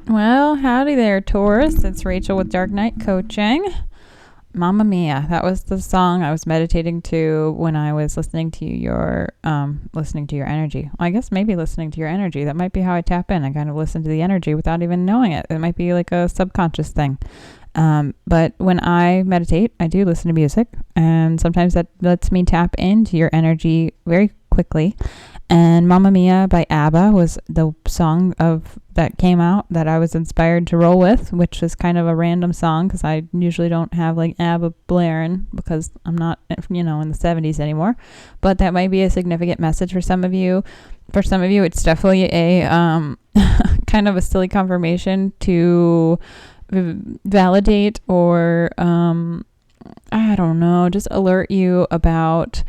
Well, howdy there, Taurus. It's Rachael with Dark Knight Coaching. Mamma Mia. That was the song I was meditating to when I was listening to your energy. Well, I guess maybe listening to your energy. That might be how I tap in. I kind of listen to the energy without even knowing it. It might be like a subconscious thing. But when I meditate, I do listen to music, and sometimes that lets me tap into your energy very quickly. And Mamma Mia by ABBA was the song that came out that I was inspired to roll with, which is kind of a random song because I usually don't have like ABBA blaring because I'm not, in the 70s anymore. But that might be a significant message for some of you. For some of you, it's definitely a kind of a silly confirmation to validate or I don't know, just alert you about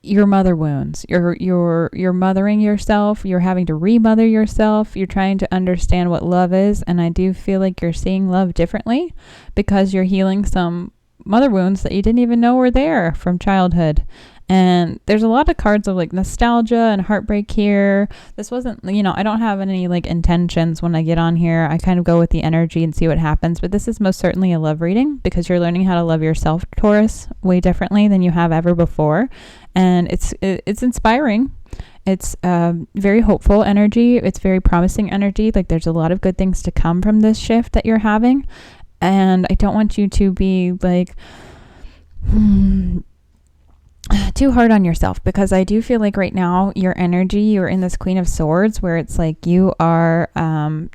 your mother wounds. You're mothering yourself. You're having to remother yourself. You're trying to understand what love is. And I do feel like you're seeing love differently because you're healing some mother wounds that you didn't even know were there from childhood. And there's a lot of cards of like nostalgia and heartbreak here. This wasn't, I don't have any like intentions when I get on here. I kind of go with the energy and see what happens. But this is most certainly a love reading because you're learning how to love yourself, Taurus, way differently than you have ever before. And it's inspiring. It's very hopeful energy. It's very promising energy. Like there's a lot of good things to come from this shift that you're having. And I don't want you to be like too hard on yourself because I do feel like right now your energy, you're in this Queen of Swords where it's like you are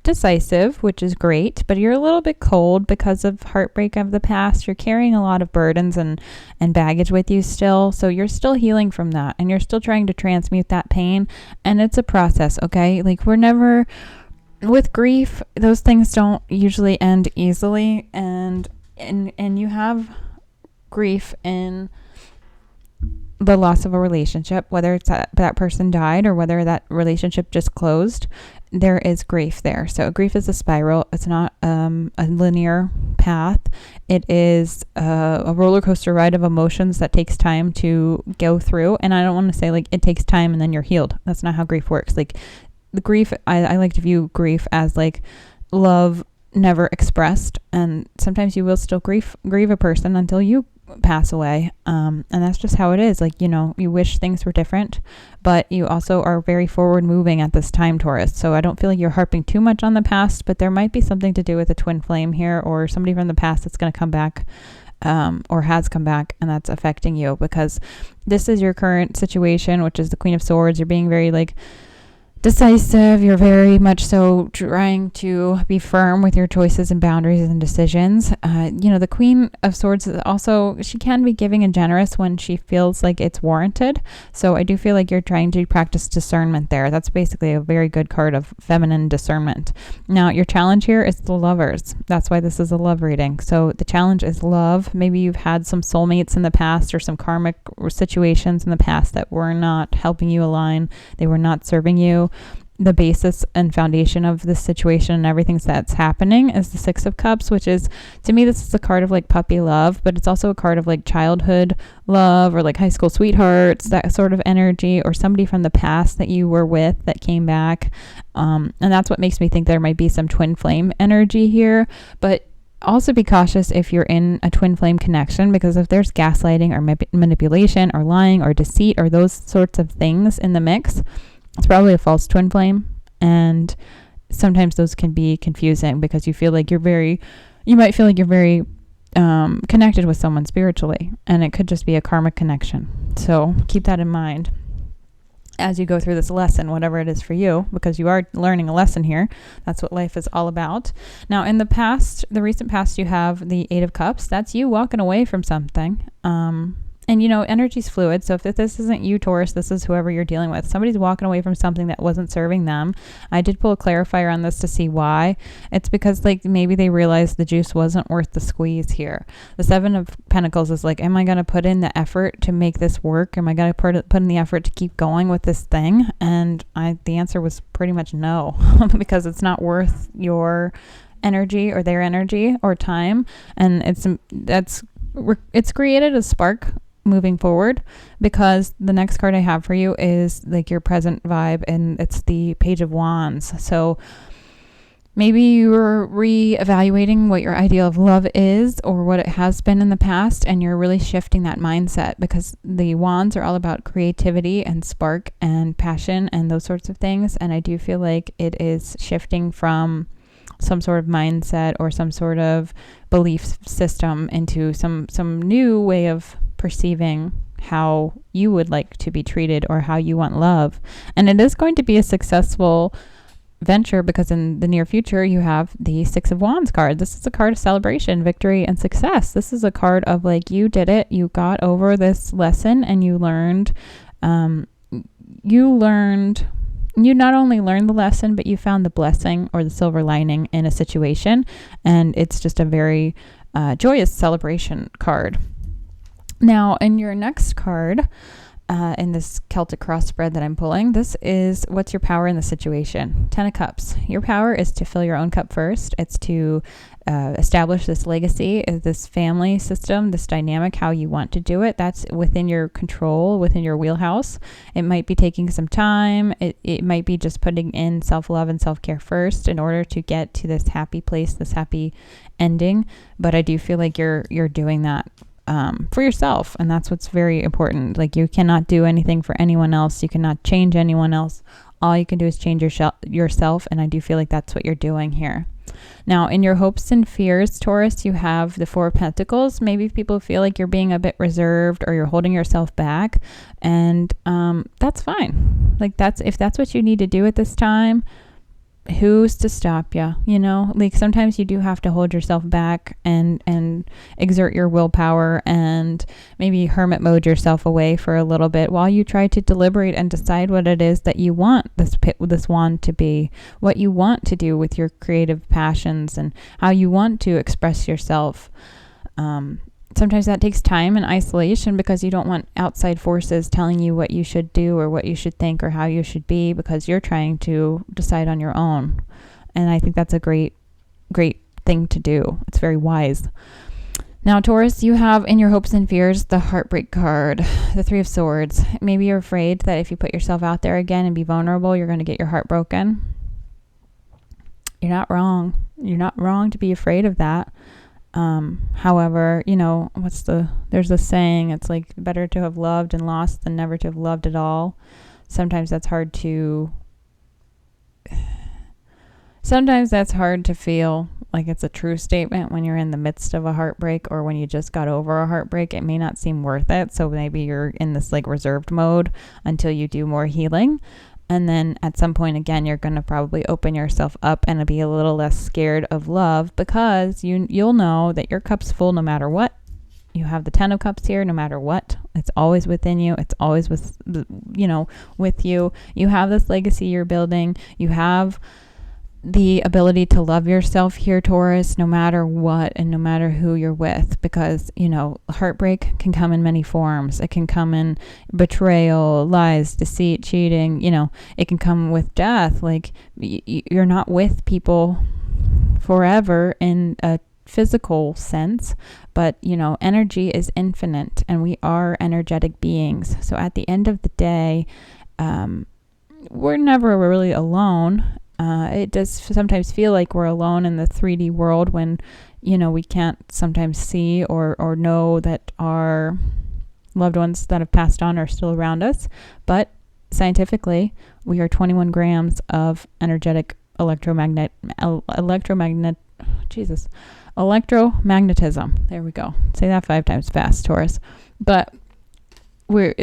decisive, which is great, but you're a little bit cold because of heartbreak of the past. You're carrying a lot of burdens and baggage with you still. So you're still healing from that and you're still trying to transmute that pain. And it's a process, okay? Like we're never... With grief, those things don't usually end easily. And you have grief in the loss of a relationship, whether it's that person died or whether that relationship just closed, there is grief there. So grief is a spiral. It's not a linear path. It is a roller coaster ride of emotions that takes time to go through. And I don't want to say like it takes time and then you're healed. That's not how grief works. Like the grief, I like to view grief as like love never expressed. And sometimes you will still grieve a person until you pass away. And that's just how it is. Like, you wish things were different, but you also are very forward moving at this time, Taurus. So I don't feel like you're harping too much on the past, but there might be something to do with a twin flame here or somebody from the past that's going to come back, or has come back, and that's affecting you because this is your current situation, which is the Queen of Swords. You're being very like decisive. You're very much so trying to be firm with your choices and boundaries and decisions. The Queen of Swords is also, she can be giving and generous when she feels like it's warranted. So I do feel like you're trying to practice discernment there. That's basically a very good card of feminine discernment. Now, your challenge here is the Lovers. That's why this is a love reading. So the challenge is love. Maybe you've had some soulmates in the past or some karmic situations in the past that were not helping you align. They were not serving you. The basis and foundation of this situation and everything that's happening is the Six of Cups, which is, to me, this is a card of like puppy love, but it's also a card of like childhood love or like high school sweethearts, that sort of energy, or somebody from the past that you were with that came back. And that's what makes me think there might be some twin flame energy here, but also be cautious if you're in a twin flame connection, because if there's gaslighting or manipulation or lying or deceit or those sorts of things in the mix, it's probably a false twin flame. And sometimes those can be confusing because you might feel like you're very connected with someone spiritually, and it could just be a karmic connection. So keep that in mind as you go through this lesson, whatever it is for you, because you are learning a lesson here. That's what life is all about. Now, in the recent past, you have the Eight of Cups. That's you walking away from something. And energy's fluid. So if this isn't you, Taurus, this is whoever you're dealing with. Somebody's walking away from something that wasn't serving them. I did pull a clarifier on this to see why. It's because like maybe they realized the juice wasn't worth the squeeze here. The Seven of Pentacles is like, am I going to put in the effort to make this work? Am I going to put in the effort to keep going with this thing? And the answer was pretty much no, because it's not worth your energy or their energy or time. And it's created a spark moving forward, because the next card I have for you is like your present vibe, and it's the Page of Wands. So Maybe you're reevaluating what your ideal of love is or what it has been in the past, and you're really shifting that mindset, because the wands are all about creativity and spark and passion and those sorts of things. And I do feel like it is shifting from some sort of mindset or some sort of belief system into some new way of perceiving how you would like to be treated or how you want love. And it is going to be a successful venture, because in the near future you have the Six of Wands card. This is a card of celebration, victory, and success. This is a card of like, you did it, you got over this lesson, and you not only learned the lesson, but you found the blessing or the silver lining in a situation. And it's just a very joyous celebration card. Now, in your next card, in this Celtic cross spread that I'm pulling, this is what's your power in the situation. 10 of Cups. Your power is to fill your own cup first. It's to establish this legacy, this family system, this dynamic, how you want to do it. That's within your control, within your wheelhouse. It might be taking some time. It might be just putting in self-love and self-care first in order to get to this happy place, this happy ending. But I do feel like you're doing that for yourself. And that's what's very important. Like, you cannot do anything for anyone else. You cannot change anyone else. All you can do is change yourself. And I do feel like that's what you're doing here. Now, in your hopes and fears, Taurus, you have the Four of Pentacles. Maybe people feel like you're being a bit reserved or you're holding yourself back. And that's fine. Like, if that's what you need to do at this time, who's to stop you? You know, like, sometimes you do have to hold yourself back and exert your willpower and maybe hermit mode yourself away for a little bit while you try to deliberate and decide what it is that you want this wand to be, what you want to do with your creative passions and how you want to express yourself. Sometimes that takes time and isolation, because you don't want outside forces telling you what you should do or what you should think or how you should be, because you're trying to decide on your own. And I think that's a great thing to do. It's very wise. Now, Taurus, you have in your hopes and fears the heartbreak card, the Three of Swords. Maybe you're afraid that if you put yourself out there again and be vulnerable, you're going to get your heart broken. You're not wrong. You're not wrong to be afraid of that. However, you know, there's a saying, it's like, better to have loved and lost than never to have loved at all. Sometimes that's hard to feel like it's a true statement when you're in the midst of a heartbreak, or when you just got over a heartbreak. It may not seem worth it. So maybe you're in this like reserved mode until you do more healing. And then at some point, again, you're going to probably open yourself up and be a little less scared of love, because you'll know that your cup's full no matter what. You have the 10 of Cups here no matter what. It's always within you. It's always with you. You have this legacy you're building. You have the ability to love yourself here, Taurus, no matter what and no matter who you're with, because, you know, heartbreak can come in many forms. It can come in betrayal, lies, deceit, cheating. You know, it can come with death. Like, you're not with people forever in a physical sense, but, you know, energy is infinite and we are energetic beings. So at the end of the day, we're never really alone. It does sometimes feel like we're alone in the 3D world when, you know, we can't sometimes see or know that our loved ones that have passed on are still around us. But scientifically, we are 21 grams of energetic electromagnetism. There we go. Say that 5 times fast, Taurus. But we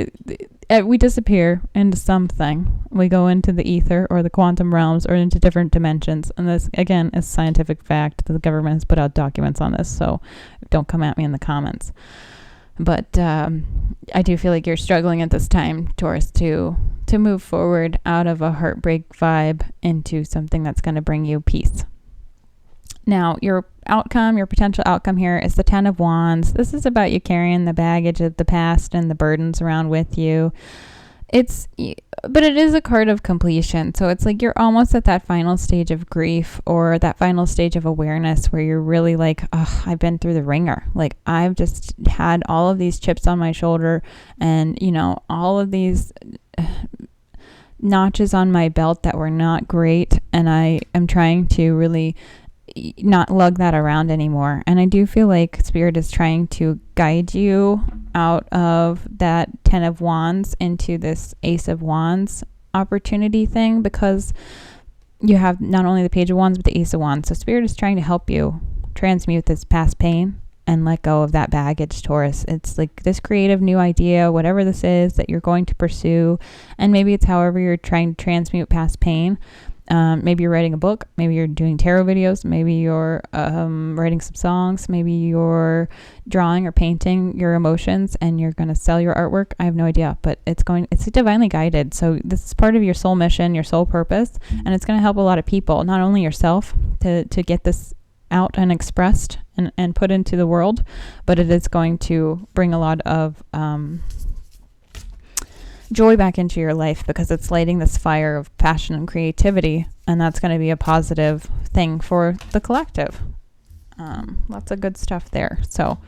disappear into something. We go into the ether or the quantum realms or into different dimensions. And this, again, is scientific fact. The government has put out documents on this, so don't come at me in the comments. But I do feel like you're struggling at this time, Taurus, to move forward out of a heartbreak vibe into something that's going to bring you peace. Now, your potential outcome here is the 10 of Wands. This is about you carrying the baggage of the past and the burdens around with you. But it is a card of completion. So it's like you're almost at that final stage of grief or that final stage of awareness where you're really like, oh, I've been through the ringer. Like, I've just had all of these chips on my shoulder and, you know, all of these notches on my belt that were not great, and I am trying to really not lug that around anymore. And I do feel like Spirit is trying to guide you out of that 10 of Wands into this Ace of Wands opportunity thing, because you have not only the Page of Wands but the Ace of Wands. So Spirit is trying to help you transmute this past pain and let go of that baggage, Taurus. It's like this creative new idea, whatever this is that you're going to pursue, and maybe it's however you're trying to transmute past pain. Maybe you're writing a book, maybe you're doing tarot videos, maybe you're writing some songs, maybe you're drawing or painting your emotions and you're going to sell your artwork. I have no idea, but it's divinely guided. So this is part of your soul mission, your soul purpose, and it's going to help a lot of people, not only yourself to get this out and expressed and put into the world, but it is going to bring a lot of joy back into your life, because it's lighting this fire of passion and creativity, and that's going to be a positive thing for the collective. Lots of good stuff there. So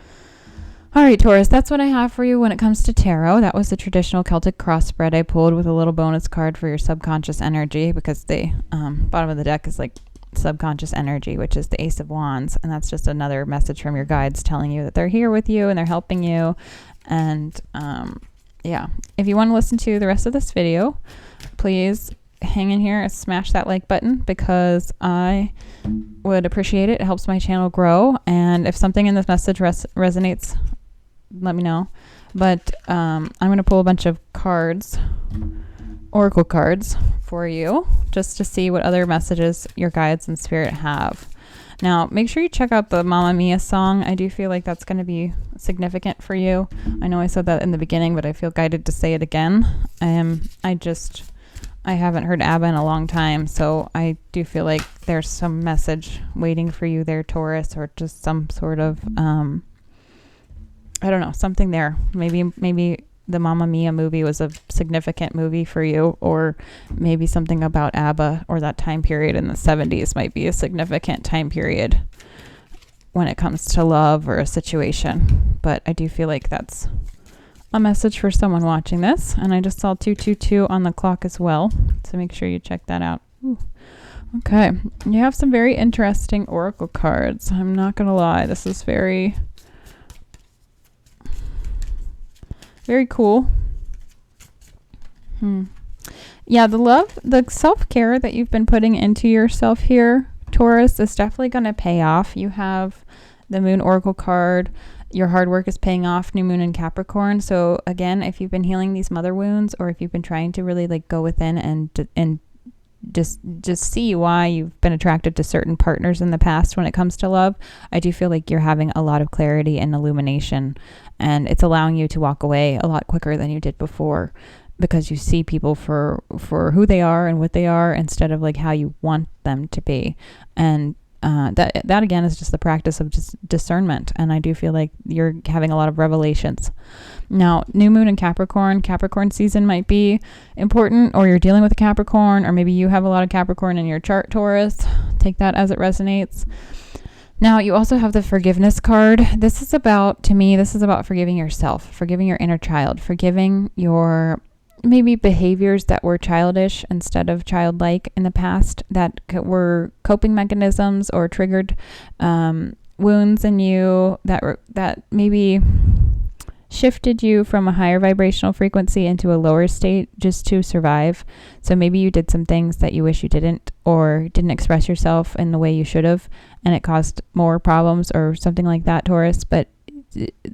all right, Taurus, that's what I have for you when it comes to tarot. That was the traditional Celtic cross spread I pulled with a little bonus card for your subconscious energy, because the bottom of the deck is like subconscious energy, which is the Ace of Wands, and that's just another message from your guides telling you that they're here with you and they're helping you. And yeah, if you want to listen to the rest of this video, please hang in here and smash that like button, because I would appreciate it. It helps my channel grow, and if something in this message resonates, let me know. But I'm going to pull a bunch of cards, oracle cards, for you, just to see what other messages your guides and spirit have. Now, make sure you check out the Mamma Mia song. I do feel like that's going to be significant for you. I know I said that in the beginning, but I feel guided to say it again. I haven't heard ABBA in a long time, so I do feel like there's some message waiting for you there, Taurus, or just some sort of, I don't know, something there. Maybe the Mamma Mia movie was a significant movie for you, or maybe something about ABBA or that time period in the 70s might be a significant time period when it comes to love or a situation. But I do feel like that's a message for someone watching this. And I just saw 222 on the clock as well, so make sure you check that out. Ooh. Okay, you have some very interesting oracle cards. I'm not gonna lie, this is very cool. Yeah, the self-care that you've been putting into yourself here, Taurus, is definitely going to pay off. You have the Moon Oracle card. Your hard work is paying off, new moon in Capricorn. So again, if you've been healing these mother wounds, or if you've been trying to really like go within and just see why you've been attracted to certain partners in the past when it comes to love, I do feel like you're having a lot of clarity and illumination, and it's allowing you to walk away a lot quicker than you did before, because you see people for who they are and what they are, instead of like how you want them to be. And that again is just the practice of just discernment, and I do feel like you're having a lot of revelations. Now, new moon in Capricorn season might be important, or you're dealing with a Capricorn, or maybe you have a lot of Capricorn in your chart, Taurus. Take that as it resonates. Now, you also have the forgiveness card. This is about forgiving yourself, forgiving your inner child, forgiving your maybe behaviors that were childish instead of childlike in the past, that were coping mechanisms or triggered wounds in you that maybe shifted you from a higher vibrational frequency into a lower state just to survive. So maybe you did some things that you wish you didn't, or didn't express yourself in the way you should have, and it caused more problems or something like that, Taurus. But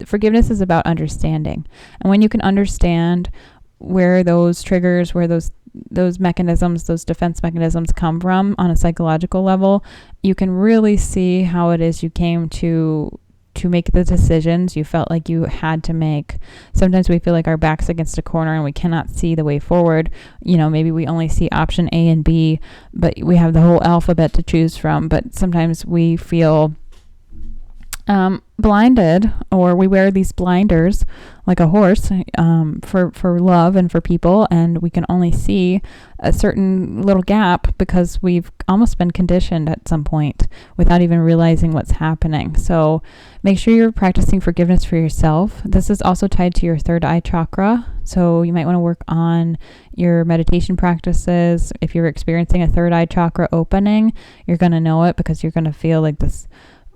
forgiveness is about understanding. And when you can understand where those triggers, where those mechanisms, those defense mechanisms come from on a psychological level, you can really see how it is you came to make the decisions you felt like you had to make. Sometimes we feel like our back's against a corner and we cannot see the way forward. You know, maybe we only see option A and B, but we have the whole alphabet to choose from. But sometimes we feel blinded, or we wear these blinders like a horse, for love and for people, and we can only see a certain little gap because we've almost been conditioned at some point without even realizing what's happening. So make sure you're practicing forgiveness for yourself. This is also tied to your third eye chakra, so you might want to work on your meditation practices. If you're experiencing a third eye chakra opening, you're going to know it because you're going to feel like this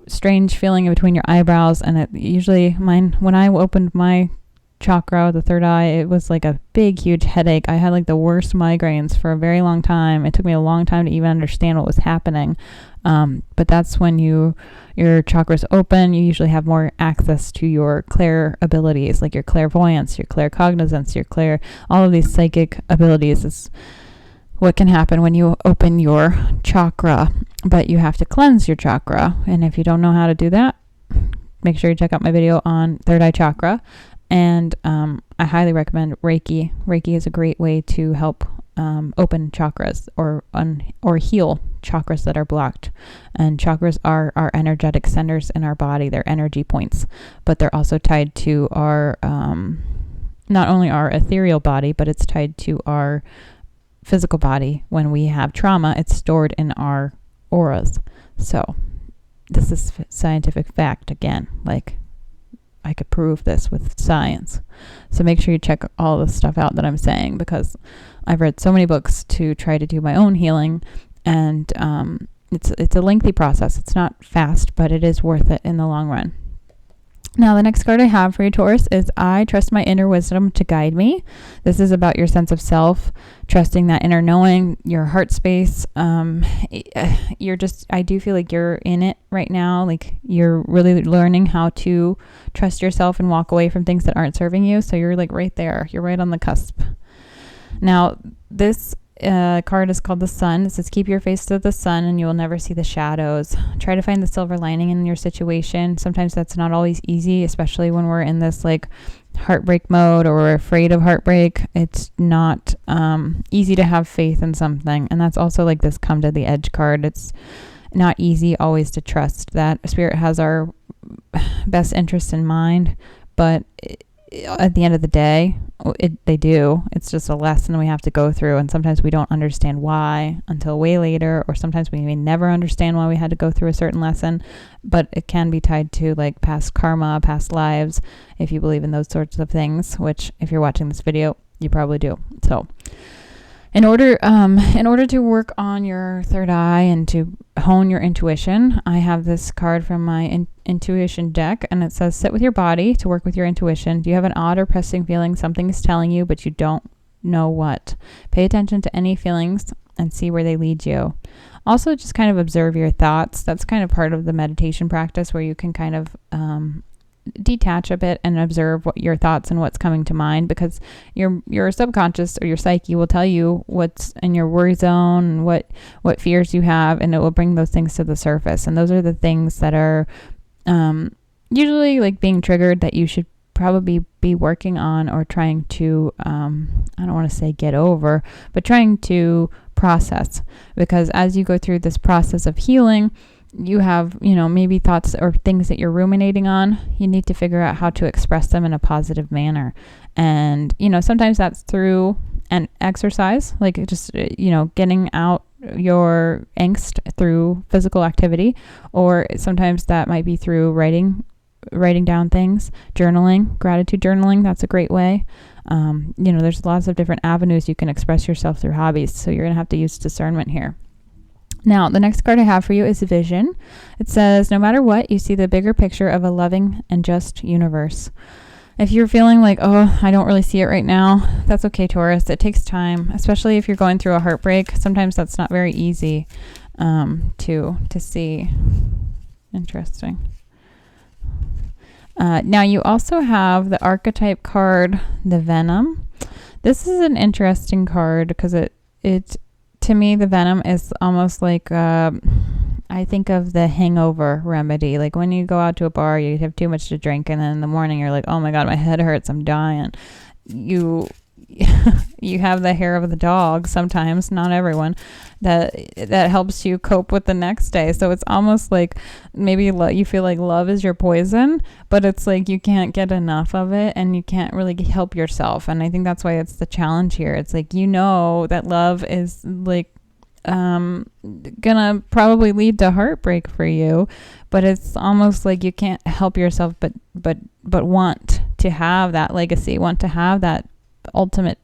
strange feeling in between your eyebrows. And it usually, when I opened my chakra, the third eye, it was like a big huge headache. I had like the worst migraines for a very long time. It took me a long time to even understand what was happening, but that's when your chakras open. You usually have more access to your clair abilities, like your clairvoyance, your claircognizance, all of these psychic abilities is what can happen when you open your chakra. But you have to cleanse your chakra, and if you don't know how to do that, make sure you check out my video on third eye chakra. And I highly recommend Reiki. Reiki is a great way to help open chakras or heal chakras that are blocked. And chakras are our energetic centers in our body. They're energy points, but they're also tied to our not only our ethereal body, but it's tied to our physical body. When we have trauma, it's stored in our auras. So this is scientific fact again. Like, I could prove this with science. So make sure you check all the stuff out that I'm saying, because I've read so many books to try to do my own healing, and it's a lengthy process. It's not fast, but it is worth it in the long run. Now, the next card I have for you, Taurus, is I trust my inner wisdom to guide me. This is about your sense of self, trusting that inner knowing, your heart space. I do feel like you're in it right now. Like, you're really learning how to trust yourself and walk away from things that aren't serving you. So you're like right there. You're right on the cusp. Now, this card is called the sun. It says, keep your face to the sun and you will never see the shadows. Try to find the silver lining in your situation. Sometimes that's not always easy, especially when we're in this like heartbreak mode or we're afraid of heartbreak. It's not easy to have faith in something. And that's also like this come to the edge card. It's not easy always to trust that Spirit has our best interest in mind, but at the end of the day, they do. It's just a lesson we have to go through, and sometimes we don't understand why until way later, or sometimes we may never understand why we had to go through a certain lesson, but it can be tied to like past karma, past lives, if you believe in those sorts of things, which if you're watching this video, you probably do. So in order to work on your third eye and to hone your intuition, I have this card from my intuition deck, and it says, sit with your body to work with your intuition. Do you have an odd or pressing feeling something is telling you, but you don't know what? Pay attention to any feelings and see where they lead you. Also, just kind of observe your thoughts. That's kind of part of the meditation practice, where you can kind of detach a bit and observe what your thoughts and what's coming to mind, because your subconscious or your psyche will tell you what's in your worry zone and what fears you have, and it will bring those things to the surface. And those are the things that are usually like being triggered, that you should probably be working on or trying to I don't want to say get over, but trying to process. Because as you go through this process of healing, you have, maybe thoughts or things that you're ruminating on. You need to figure out how to express them in a positive manner. And, sometimes that's through an exercise, like just, getting out your angst through physical activity, or sometimes that might be through writing down things, journaling, gratitude journaling. That's a great way. There's lots of different avenues you can express yourself through hobbies. So you're going to have to use discernment here. Now, the next card I have for you is vision. It says, no matter what, you see the bigger picture of a loving and just universe. If you're feeling like, oh, I don't really see it right now, that's okay, Taurus. It takes time, especially if you're going through a heartbreak. Sometimes that's not very easy to see. Interesting. Now, you also have the archetype card, the Venom. This is an interesting card because it to me, the Venom is almost like, I think of the hangover remedy. Like when you go out to a bar, you have too much to drink, and then in the morning you're like, oh my God, my head hurts, I'm dying. You you have the hair of the dog sometimes, not everyone, that helps you cope with the next day. So it's almost like maybe you feel like love is your poison, but it's like you can't get enough of it and you can't really help yourself. And I think that's why it's the challenge here. It's like, that love is like gonna probably lead to heartbreak for you, but it's almost like you can't help yourself but want to have that legacy, want to have that ultimate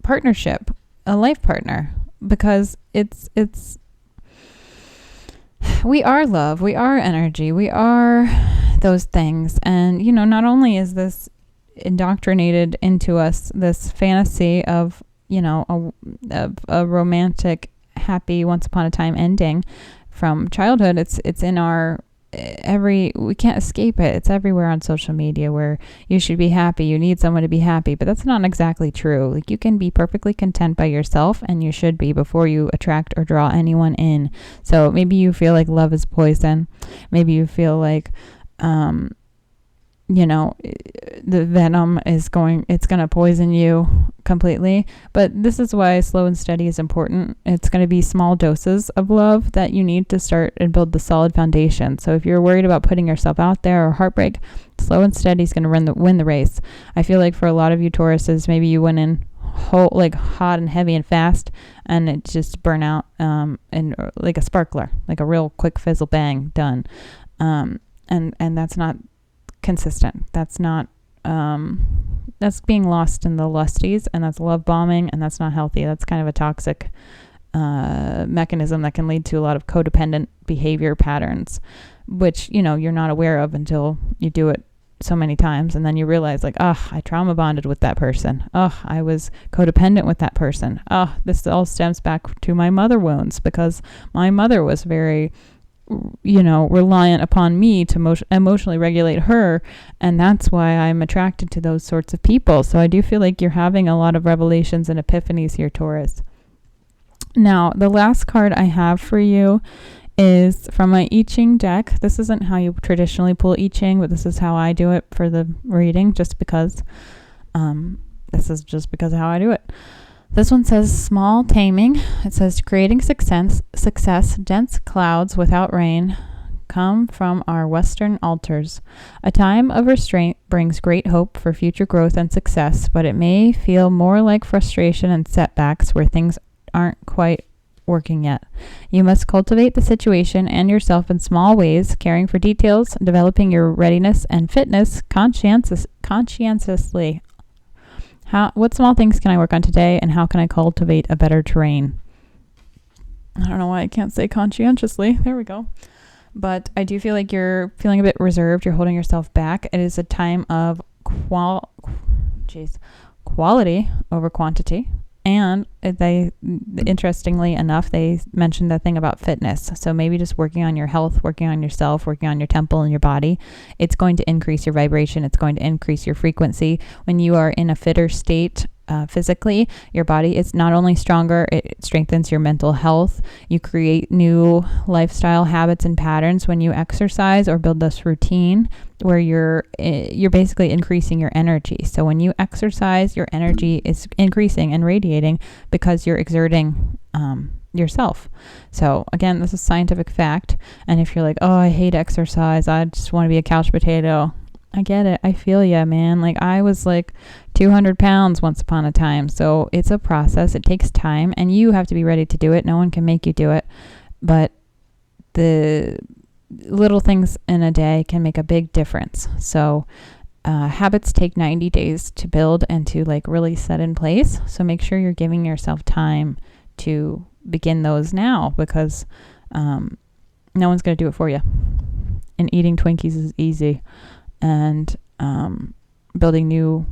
partnership, a life partner, because it's we are love, we are energy, we are those things. And not only is this indoctrinated into us, this fantasy of a romantic, happy, once upon a time ending from childhood. It's in our we can't escape it. It's everywhere on social media where you should be happy. You need someone to be happy, but that's not exactly true. Like, you can be perfectly content by yourself, and you should be, before you attract or draw anyone in. So maybe you feel like love is poison. Maybe you feel like, the venom it's going to poison you completely. But this is why slow and steady is important. It's going to be small doses of love that you need to start and build the solid foundation. So if you're worried about putting yourself out there or heartbreak, slow and steady is going to win the race. I feel like for a lot of you Tauruses, maybe you went in hot and heavy and fast, and it just burn out and like a sparkler, like a real quick fizzle bang, done. And that's not consistent. That's not that's being lost in the lusties, and that's love bombing, and that's not healthy. That's kind of a toxic mechanism that can lead to a lot of codependent behavior patterns, which you're not aware of until you do it so many times, and then you realize, like, I trauma bonded with that person. I was codependent with that person. This all stems back to my mother wounds, because my mother was very reliant upon me to emotionally regulate her. And that's why I'm attracted to those sorts of people. So I do feel like you're having a lot of revelations and epiphanies here, Taurus. Now, the last card I have for you is from my I Ching deck. This isn't how you traditionally pull I Ching, but this is how I do it for the reading, just because this is just because of how I do it. This one says small taming. It says creating success, dense clouds without rain come from our Western altars. A time of restraint brings great hope for future growth and success, but it may feel more like frustration and setbacks where things aren't quite working yet. You must cultivate the situation and yourself in small ways, caring for details, developing your readiness and fitness conscientiously. What small things can I work on today, and how can I cultivate a better terrain? I don't know why I can't say conscientiously. There we go. But I do feel like you're feeling a bit reserved. You're holding yourself back. It is a time of quality over quantity. And interestingly enough, they mentioned that thing about fitness. So maybe just working on your health, working on yourself, working on your temple and your body. It's going to increase your vibration. It's going to increase your frequency. When you are in a fitter state physically, your body is not only stronger, it strengthens your mental health. You create new lifestyle habits and patterns when you exercise or build this routine where you're basically increasing your energy. So when you exercise, your energy is increasing and radiating because you're exerting yourself. So again, this is scientific fact. And if you're like, I hate exercise, I just want to be a couch potato, I get it. I feel ya, man. Like, I was like 200 pounds once upon a time. So it's a process. It takes time, and you have to be ready to do it. No one can make you do it. But the little things in a day can make a big difference. So habits take 90 days to build and to like really set in place. So make sure you're giving yourself time to begin those now, because no one's going to do it for you. And eating Twinkies is easy. And building new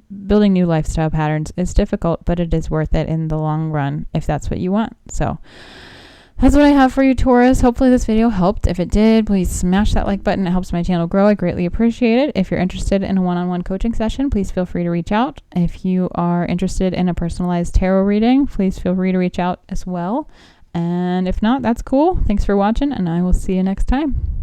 lifestyle patterns is difficult, but it is worth it in the long run if that's what you want. So that's what I have for you, Taurus. Hopefully this video helped. If it did, please smash that like button. It helps my channel grow. I greatly appreciate it. If you're interested in a one-on-one coaching session, please feel free to reach out. If you are interested in a personalized tarot reading, please feel free to reach out as well. And if not, that's cool. Thanks for watching, and I will see you next time.